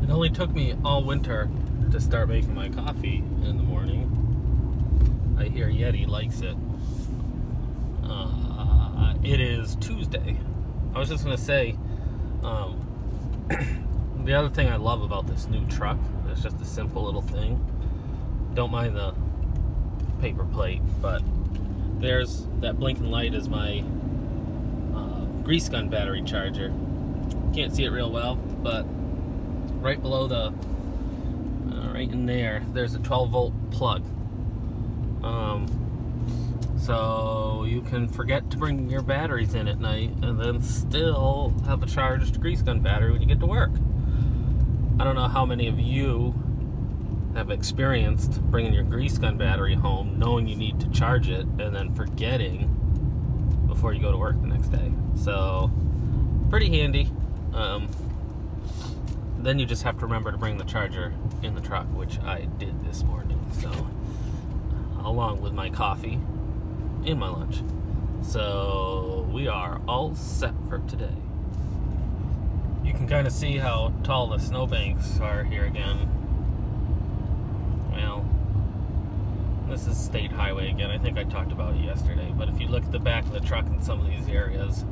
It only took me all winter to start making my coffee in the morning. I hear Yeti likes it. It is Tuesday. I was just going to say, the other thing I love about this new truck, it's just a simple little thing. Don't mind the paper plate, but there's that blinking light is my grease gun battery charger. Can't see it real well, but right below the, right in there, there's a 12-volt plug. So you can forget to bring your batteries in at night and then still have a charged grease gun battery when you get to work. I don't know how many of you have experienced bringing your grease gun battery home, knowing you need to charge it, and then forgetting before you go to work the next day. So, pretty handy. Then you just have to remember to bring the charger in the truck, which I did this morning. So, along with my coffee and my lunch. So, we are all set for today. You can kind of see how tall the snowbanks are here again. Well, this is state highway again. I think I talked about it yesterday, but if you look at the back of the truck in some of these areas,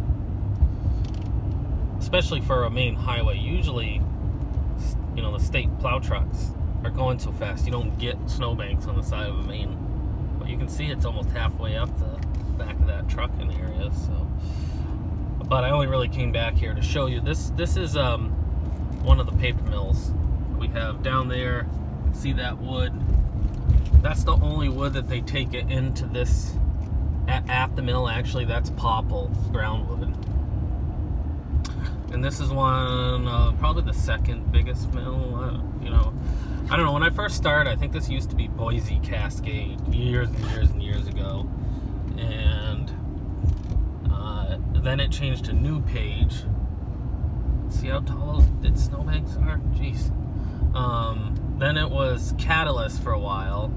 especially for a main highway, usually, you know, the state plow trucks are going so fast you don't get snowbanks on the side of a main. But you can see it's almost halfway up the back of that truck in areas. So, but I only really came back here to show you this. This is one of the paper mills we have down there. See that wood? That's the only wood that they take it into this at the mill. Actually, that's popple ground wood. And this is one, probably the second biggest mill. You know, I don't know. When I first started, I think this used to be Boise Cascade years and years and years ago, and then it changed to New Page. See how tall those snowbanks are? Jeez. Then it was Catalyst for a while,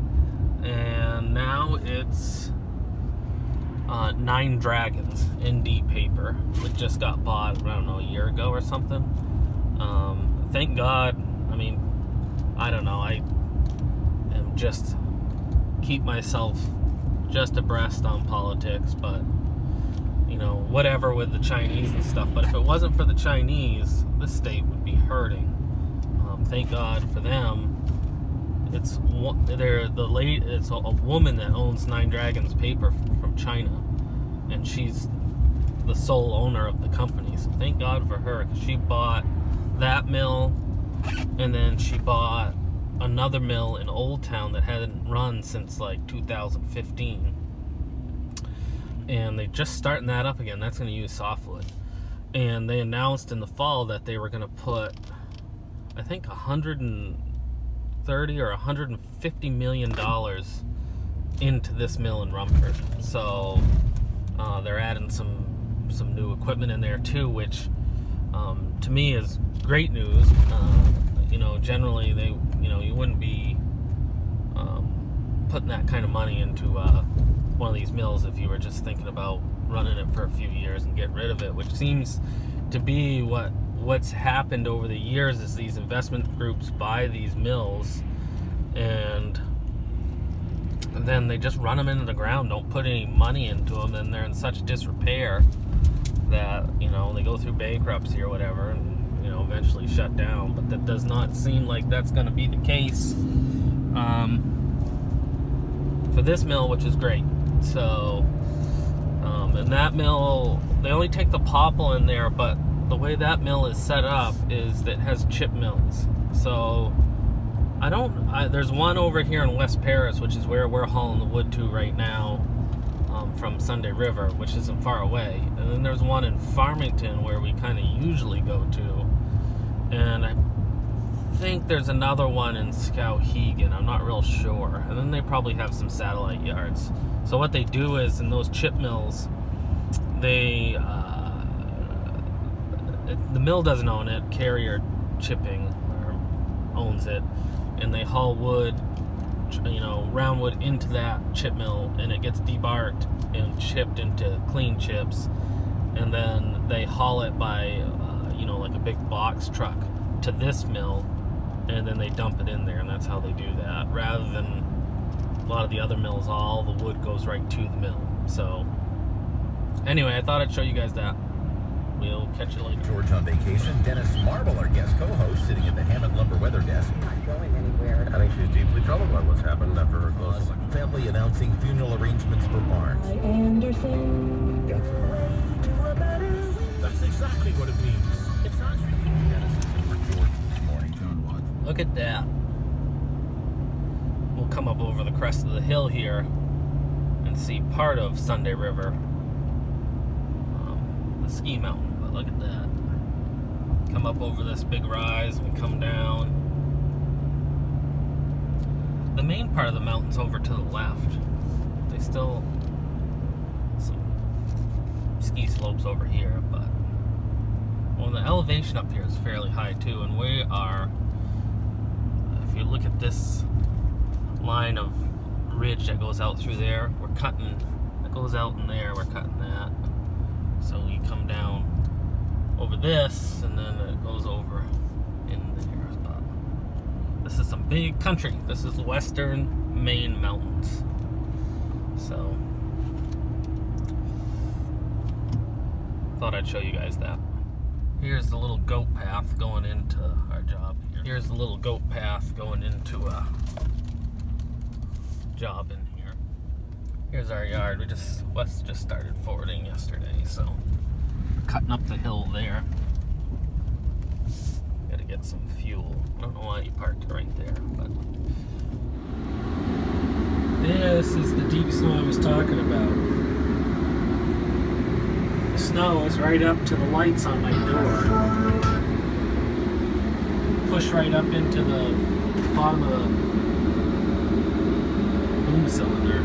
and now it's Nine Dragons ND paper, which just got bought, I don't know, a year ago or something. Thank God. I mean, I don't know, I am just keep myself just abreast on politics, but you know, whatever with the Chinese and stuff. But if it wasn't for the Chinese, this state would be hurting. Thank God for them. It's a woman that owns Nine Dragons paper from China, and she's the sole owner of the company. So thank God for her, because she bought that mill, and then she bought another mill in Old Town that hadn't run since like 2015, and they're just starting that up again. That's going to use softwood, and they announced in the fall that they were going to put, I think, 130 or 150 million dollars into this mill in Rumford. So they're adding some new equipment in there too, which to me is great news. You know, generally you wouldn't be putting that kind of money into one of these mills if you were just thinking about running it for a few years and get rid of it, which seems to be what's happened over the years. Is these investment groups buy these mills and then they just run them into the ground, don't put any money into them, and they're in such disrepair that, you know, they go through bankruptcy or whatever, and, you know, eventually shut down. But that does not seem like that's going to be the case for this mill, which is great. So and that mill, they only take the popple in there, but the way that mill is set up is that it has chip mills. So there's one over here in West Paris, which is where we're hauling the wood to right now, from Sunday River, which isn't far away. And then there's one in Farmington where we kind of usually go to. And I think there's another one in Skowhegan. I'm not real sure. And then they probably have some satellite yards. So what they do is, in those chip mills, the mill doesn't own it. Carrier Chipping owns it, and they haul wood, you know, round wood into that chip mill, and it gets debarked and chipped into clean chips, and then they haul it by, you know, like a big box truck to this mill, and then they dump it in there, and that's how they do that, rather than a lot of the other mills. All the wood goes right to the mill. So anyway, I thought I'd show you guys that. We'll catch you later. George on vacation. Dennis Marble, our guest co-host, sitting at the Hammond Lumber weather desk. Not going anywhere. I think she's deeply troubled by what's happened after her close election. Family announcing funeral arrangements for Barnes. Anderson. That's exactly what it means. It's not. Dennis is in for George this morning. John Watts. Look at that. We'll come up over the crest of the hill here and see part of Sunday River, the ski mountain. But look at that. Come up over this big rise and we come down. The main part of the mountain's over to the left. They still some ski slopes over here, but well, the elevation up here is fairly high too, and we are, if you look at this line of ridge that goes out through there, we're cutting, that goes out in there, we're cutting that. So we come down over this, and then it goes over in there. But this is some big country. This is western Maine mountains. So thought I'd show you guys that. Here's the little goat path going into our job here. Here's the little goat path going into a job in here. Here's our yard. Wes just started forwarding yesterday, so cutting up the hill there. Gotta get some fuel. I don't know why you parked right there, but this is the deep snow I was talking about. The snow is right up to the lights on my door. Push right up into the bottom of the boom cylinder.